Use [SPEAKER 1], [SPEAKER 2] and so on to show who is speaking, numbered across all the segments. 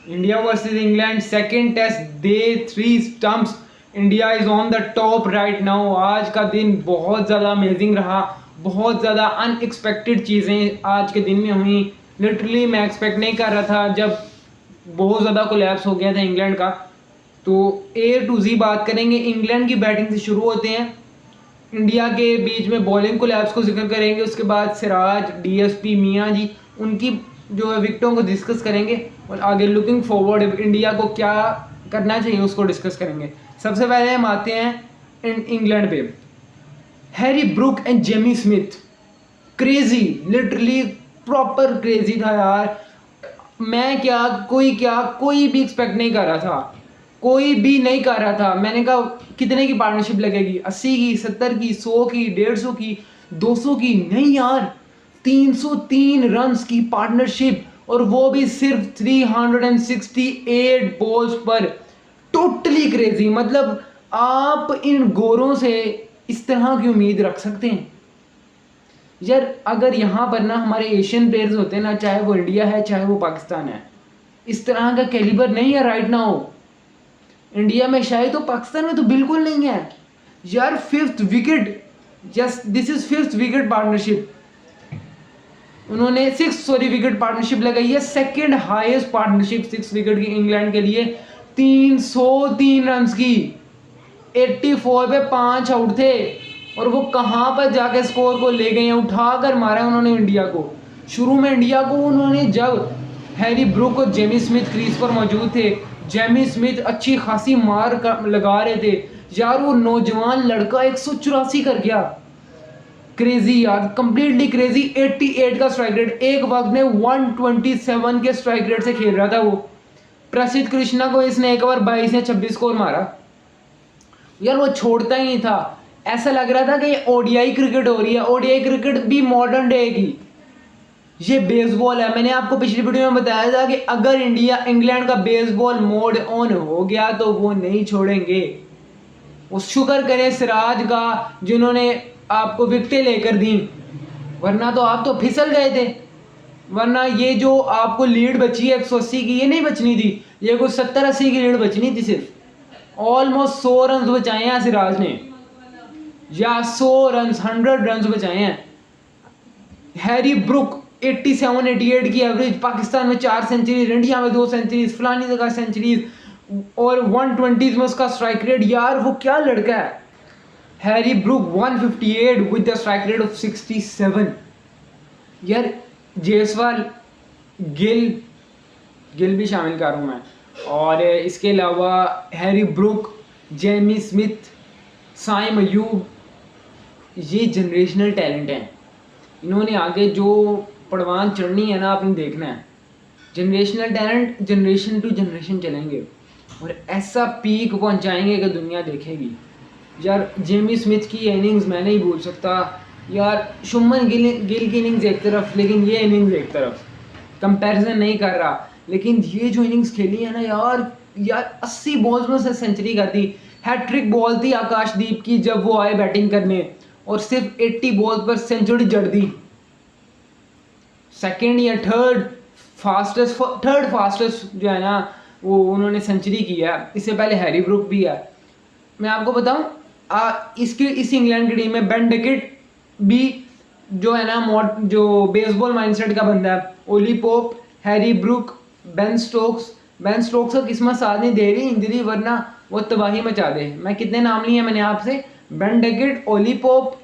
[SPEAKER 1] India versus England second test day 3 stumps. India is on the top right now. आज का दिन बहुत ज़्यादा अमेजिंग रहा, बहुत ज़्यादा अनएक्सपेक्टेड चीज़ें आज के दिन में हुई। लिटरली मैं एक्सपेक्ट नहीं कर रहा था जब बहुत ज़्यादा कोलैप्स हो गया था इंग्लैंड का। तो ए टू जी बात करेंगे। इंग्लैंड की बैटिंग से शुरू होते हैं, इंडिया के बीच में बॉलिंग कोलैप्स को जिक्र करेंगे, उसके बाद सिराज, डीएसपी, मियां जी, उनकी जो है विकेटों को डिस्कस करेंगे और आगे लुकिंग फॉरवर्ड इंडिया को क्या करना चाहिए उसको डिस्कस करेंगे। सबसे पहले हम आते हैं इंग्लैंड पे। Harry Brook and Jamie Smith, crazy, literally proper crazy था यार। मैं क्या कोई भी एक्सपेक्ट नहीं कर रहा था, कोई भी नहीं कर रहा था। मैंने कहा कितने की पार्टनरशिप लगेगी, 80 की, 70 की, 100 की, 150 की, 200 की? नहीं यार, 303 रन्स की पार्टनरशिप, और वो भी सिर्फ 368 बॉल्स पर। Totally crazy. मतलब आप इन गोरों से इस तरह की उम्मीद रख सकते हैं यार? अगर यहाँ पर ना हमारे एशियन प्लेयर्स होते हैं ना, चाहे वो इंडिया है चाहे वो पाकिस्तान है, इस तरह का कैलिबर नहीं है राइट नाउ इंडिया में, शायद तो पाकिस्तान में तो बिल्कुल नहीं है यार। 5th wicket, yes this is 5th wicket partnership. उन्होंने 6 विकेट पार्टनरशिप लगाई है, सेकंड हाईएस्ट पार्टनरशिप 6 विकेट की इंग्लैंड के लिए। 303 रन की, 84 पे 5 आउट थे, और वो कहाँ पर जाके स्कोर को ले गए हैं, उठाकर मारा उन्होंने इंडिया को। शुरू में इंडिया को उन्होंने, जब हैरी ब्रुक और जेमी स्मिथ क्रीज पर मौजूद थे, जेमी स्मिथ अच्छी खासी मार लगा रहे थे यार। वो नौजवान लड़का 184 कर गया, क्रेजी यार, कंप्लीटली क्रेजी। 88 का स्ट्राइक रेट, एक वक्त में 127 के स्ट्राइक रेट से खेल रहा था वो। प्रसिद्ध कृष्णा को इसने एक बार 22 या 26 स्कोर मारा यार, वो छोड़ता ही नहीं था। ऐसा लग रहा था कि ये ओडीआई क्रिकेट हो रही है, ओडीआई क्रिकेट भी मॉडर्न डे की। ये बेसबॉल है। मैंने आपको पिछली वीडियो में बताया था कि अगर इंग्लैंड का बेसबॉल मोड ऑन हो गया तो वो नहीं छोड़ेंगे। वो शुक्र करें सिराज का जिन्होंने आपको विकेटें लेकर दी, वरना तो आप तो फिसल गए थे। वरना ये जो आपको लीड बची है 180 की, ये नहीं बचनी थी, ये कुछ 70-80 की लीड बचनी थी सिर्फ। ऑलमोस्ट 100 रन बचाए हैं सिराज ने, या 100 रन, 100 रन बचाए हैं। हैरी ब्रुक 87-88 की एवरेज, पाकिस्तान में 4 सेंचुरीज, इंडिया में 2 सेंचुरीज, फलानी जगह सेंचुरीज, और 120 में उसका स्ट्राइक रेट। यार वो क्या लड़का है। Harry Brook 158 with the strike rate of 67। यार जायसवाल, गिल भी शामिल कर हूँ मैं, और इसके अलावा Harry Brook, Jamie Smith, Saim Ayub, ये जनरेशनल टैलेंट हैं। इन्होंने आगे जो पड़वान चढ़नी है ना, आपने देखना है। Generational talent generation to generation चलेंगे और ऐसा पीक पहुंचाएंगे कि दुनिया देखेगी यार। जेमी स्मिथ की इनिंग्स मैं नहीं भूल सकता यार। शुभमन गिल की इनिंग्स एक तरफ, लेकिन ये इनिंग्स एक तरफ, कंपैरिजन नहीं कर रहा, लेकिन ये जो इनिंग्स खेली है ना यार, 80 बॉल्स में से सेंचुरी कर दी। हैट्रिक बॉल थी आकाशदीप की जब वो आए बैटिंग करने, और सिर्फ 80 बॉल पर सेंचुरी जड़ दी। सेकेंड या थर्ड फास्टेस्ट जो है ना, वो उन्होंने सेंचुरी की है। इससे पहले हैरी ब्रुक भी है। मैं आपको बताऊं, इस इंग्लैंड की टीम में बेन डकेट भी जो है ना, जो बेसबॉल माइंडसेट का बंदा है। Ollie Pope, Harry Brook, Ben Stokes का किस्मत साथ नहीं दे रही इंजरी, वरना वो तबाही मचा दे। मैं कितने नाम लिए मैंने आपसे, Ben Duckett, Ollie Pope,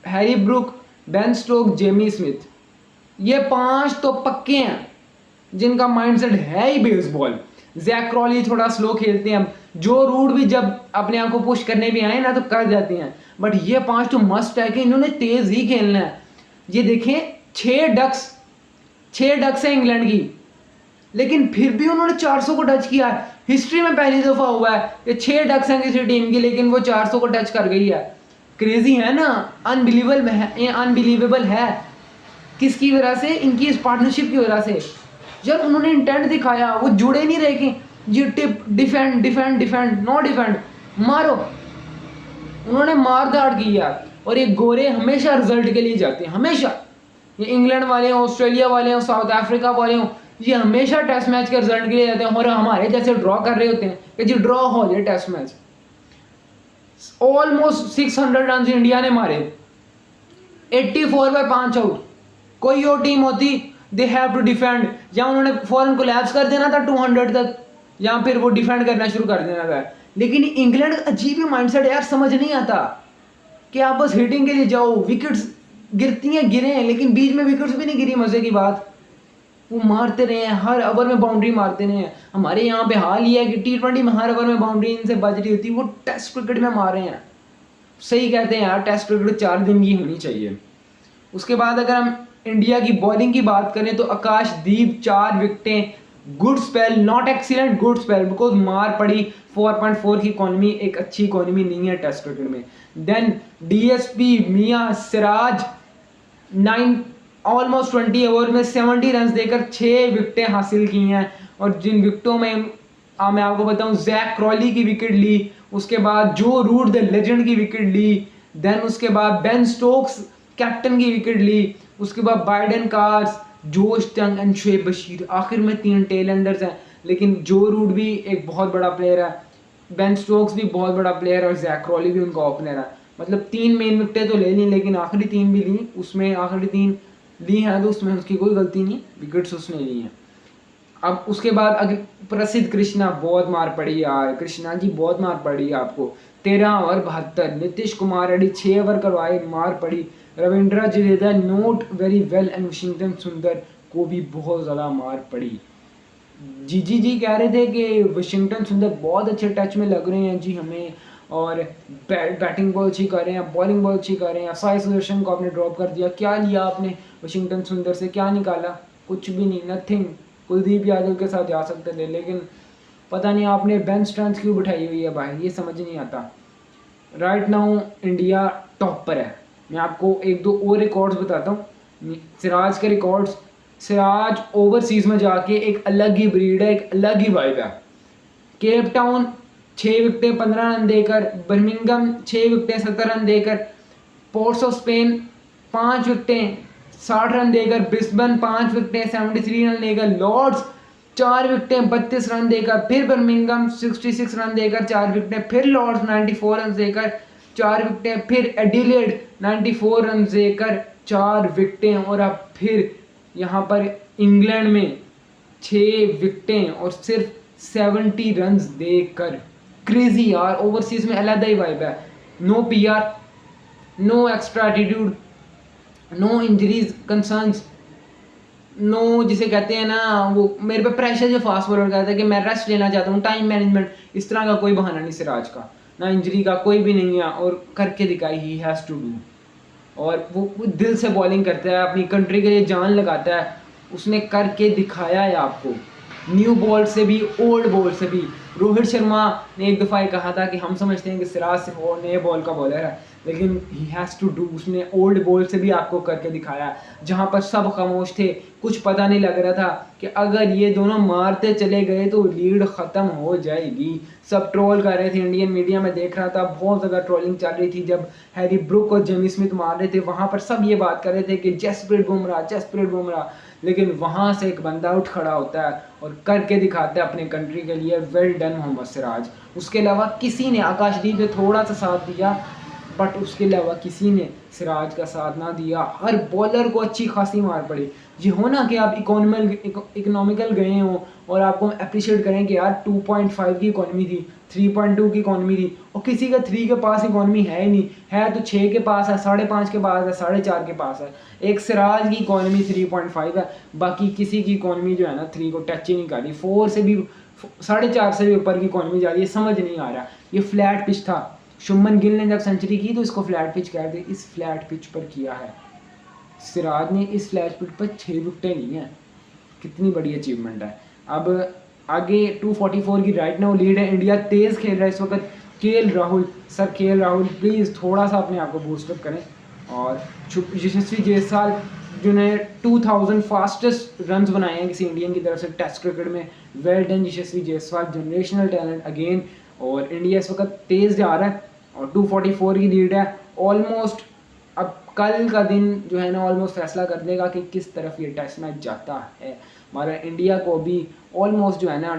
[SPEAKER 1] Harry Brook, Ben Stokes, Jamie Smith, ये 5 तो पक्के हैं जिनका माइंडसेट है ही बेसबॉल। जैक क्रॉली थोड़ा स्लो खेलते हैं, जो रूट भी जब अपने आप को पुश करने भी आए ना तो कर जाते हैं, बट ये 5 तो मस्ट है कि इन्होंने तेज ही खेलना है। ये देखें, 6 डक्स है इंग्लैंड की, लेकिन फिर भी उन्होंने 400 को टच किया है। हिस्ट्री में पहली दफा हुआ है कि 6 डक्स हैं किसी टीम की, लेकिन वो 400 को टच कर गई है। क्रेजी है ना, अनबिलीवेबल है। किसकी वजह से? इनकी इस पार्टनरशिप की वजह से यार। उन्होंने इंटेंट दिखाया, वो जुड़े नहीं रहे कि ये टिप डिफेंड नो डिफेंड, मारो। उन्होंने मार धाड़ की यार। और ये गोरे हमेशा रिजल्ट के लिए जाते हैं, हमेशा। ये इंग्लैंड वाले हों, ऑस्ट्रेलिया वाले हों, साउथ अफ्रीका वाले हों, ये हमेशा टेस्ट मैच के रिजल्ट के लिए जाते हैं और हमारे जैसे ड्रॉ कर रहे होते हैं कि जी ड्रॉ हो जाए test match. Almost 600 run India ने मारे, 84 बाय 5 आउट। कोई और टीम होती दे हैव टू डिफेंड, या उन्होंने फौरन कोलैप्स कर देना था 200 तक, या फिर वो डिफेंड करना शुरू कर देना था। लेकिन इंग्लैंड अजीब ही माइंडसेट यार, समझ नहीं आता कि आप बस हिटिंग के लिए जाओ, विकेट्स गिरती हैं गिरे हैं, लेकिन बीच में विकेट्स भी नहीं गिरी, मजे की बात। वो मारते रहे हैं, हर ओवर में बाउंड्री मारते रहे हैं। हमारे यहाँ पे हाल ये है कि T20 में हर ओवर में बाउंड्री इनसे बज रही होती है, वो टेस्ट क्रिकेट में मार रहे हैं। सही कहते हैं यार, टेस्ट क्रिकेट 4 दिन की होनी चाहिए। उसके बाद अगर हम इंडिया की बॉलिंग की बात करें तो आकाशदीप 4 विकेटें, good spell, not excellent, good spell, because मार पड़ी 4.4 की इकॉनमी एक अच्छी इकॉनमी नहीं है टेस्ट क्रिकेट में। देन DSP मियां सिराज 9 ऑलमोस्ट 20 ओवर में 70 रन देकर 6 विकेटें हासिल की हैं। और जिन विकेटों में मैं आपको बताऊं, जैक क्रॉली की विकेट ली, उसके बाद जो रूट द लेजेंड की विकेट ली, देन उसके बाद बेन स्टोक्स कैप्टन की विकेट ली, उसके बाद बाइडन कार्स, जोश टंग एंड शुएब बशीर, आखिर में 3 टेल एंडर्स हैं। लेकिन जो रूट भी एक बहुत बड़ा प्लेयर है, बेन स्टोक्स भी बहुत बड़ा प्लेयर है और जैक क्रॉली भी उनका ओपनर है। मतलब 3 मेन विकेटें तो ले ली, लेकिन आखिरी 3 भी ली, उसमें आखिरी 3 ली हैं तो उसमें उसकी कोई गलती नहीं, विकेट्स उसने ली हैं। अब उसके बाद अगर प्रसिद्ध कृष्णा, बहुत मार पड़ी यार, कृष्णा जी बहुत मार पड़ी आपको। 13 ओवर 72, नीतीश कुमार रेड्डी 6 ओवर करवाए, मार पड़ी। Ravindra Jadeja note very well and Washington सुंदर को भी बहुत ज़्यादा मार पड़ी। जी कह रहे थे कि वाशिंगटन सुंदर बहुत अच्छे टच में लग रहे हैं जी हमें, और बैटिंग बहुत अच्छी कर रहे हैं, बॉलिंग बहुत अच्छी कर रहे हैं। साई सुदर्शन को आपने ड्रॉप कर दिया, क्या लिया आपने वाशिंगटन सुंदर से, क्या निकाला? कुछ भी नहीं, नथिंग। कुलदीप यादव के साथ जा सकते थे, लेकिन पता नहीं आपने बेंच स्ट्रेंथ क्यों बिठाई हुई है भाई, ये समझ नहीं आता। राइट नाउ इंडिया टॉप पर है। मैं आपको 1-2 और रिकॉर्ड्स बताता हूँ। सिराज के रिकॉर्ड्स, सिराज ओवरसीज में जाके एक अलग ही ब्रीड है, एक अलग ही वाइब है। केप टाउन 6 विकेटें 15 रन देकर, बर्मिंघम 6 विकेटें 70 रन देकर, पोर्ट्स ऑफ स्पेन 5 विकेटें 60 रन देकर, ब्रिस्बेन 5 विकेटें 73 रन देकर, लॉर्ड्स 4 विकेटें 32 रन देकर, फिर बर्मिंघम 66 रन देकर 4 विकेटें, फिर लॉर्ड्स 94 रन देकर 4 विकेटें, फिर एडिलेड 94 रन देकर 4 विकेटें, और अब फिर यहाँ पर इंग्लैंड में 6 विकेटें और सिर्फ 70 रन देकर। क्रेजी यार, ओवरसीज में अलग ही वाइब है। No PR, no extra attitude, no injuries concerns, no जिसे कहते हैं ना, वो मेरे पे प्रेशर जो फास्ट बॉलर कहता है कि मैं रेस्ट लेना चाहता हूँ, टाइम मैनेजमेंट, इस तरह का कोई बहाना नहीं सिराज का, ना इंजरी का कोई भी नहीं है, और करके दिखाई ही हैज़ टू डू। और वो दिल से बॉलिंग करता है, अपनी कंट्री के लिए जान लगाता है, उसने करके दिखाया है आपको। न्यू बॉल से भी, ओल्ड बॉल से भी। रोहित शर्मा ने एक दफ़ा कहा था कि हम समझते हैं कि सिराज से वो नए बॉल का बॉलर है, लेकिन ही हैज़ टू डू, उसने ओल्ड बॉल से भी आपको करके दिखाया। जहाँ पर सब खामोश थे, कुछ पता नहीं लग रहा था कि अगर ये दोनों मारते चले गए तो लीड ख़त्म हो जाएगी। सब ट्रोल कर रहे थे, इंडियन मीडिया में देख रहा था, बहुत ज़्यादा ट्रोलिंग चल रही थी। जब हैरी ब्रुक और जेमी स्मिथ मार रहे थे, वहाँ पर सब ये बात कर रहे थे कि जसप्रीत बुमराह, लेकिन वहाँ से एक बंदा उठ खड़ा होता है और करके दिखाता है अपने कंट्री के लिए। Well done Mohammed Siraj. उसके अलावा किसी ने, आकाशदीप ने थोड़ा सा साथ दिया, बट उसके अलावा किसी ने सिराज का साथ ना दिया। हर बॉलर को अच्छी खासी मार पड़ी। ये हो ना कि आप इकोनॉमिकल गए हो और आपको अप्रिशिएट करें कि यार 2.5 की इकॉनमी थी, 3.2 की इकॉनमी थी, और किसी का 3 के पास इकॉनमी है ही नहीं, है तो 6 के पास है, 5.5 के पास है, 4.5 के पास है। एक सिराज की इकॉनमी 3.5 है, बाकी किसी की इकॉनमी जो है ना 3 को टच ही नहीं कर रही। 4 से भी, 4.5 से भी ऊपर की इकॉनमी जा रही है, समझ नहीं आ रहा। ये फ्लैट पिच था, शुभमन गिल ने जब सेंचुरी की तो इसको फ्लैट पिच कह दी, इस फ्लैट पिच पर किया है। सिराज ने इस फ्लैट पिच पर 6 विकेटें ली हैं, कितनी बड़ी अचीवमेंट है। अब आगे 244 की राइट नाउ लीड है, इंडिया तेज़ खेल रहा है इस वक्त। KL Rahul, sir KL Rahul please थोड़ा सा अपने आप को बूस्टअप करें। और यशस्वी जायसवाल जिन्होंने 2000 फास्टेस्ट रन्स बनाए हैं किसी इंडियन की तरफ से टेस्ट क्रिकेट में, वेल डन यशस्वी जायसवाल, जनरेशनल टैलेंट अगेन। और इंडिया इस वक्त तेज़ जा रहा है और 244 की लीड है ऑलमोस्ट। अब कल का दिन जो है ना ऑलमोस्ट फैसला कर देगा कि किस तरफ ये टेस्ट मैच जाता है। हमारा इंडिया को भी ऑलमोस्ट जो है ना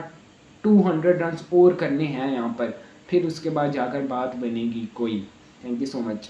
[SPEAKER 1] 200 रन और करने हैं यहाँ पर, फिर उसके बाद जाकर बात बनेगी कोई। Thank you so much.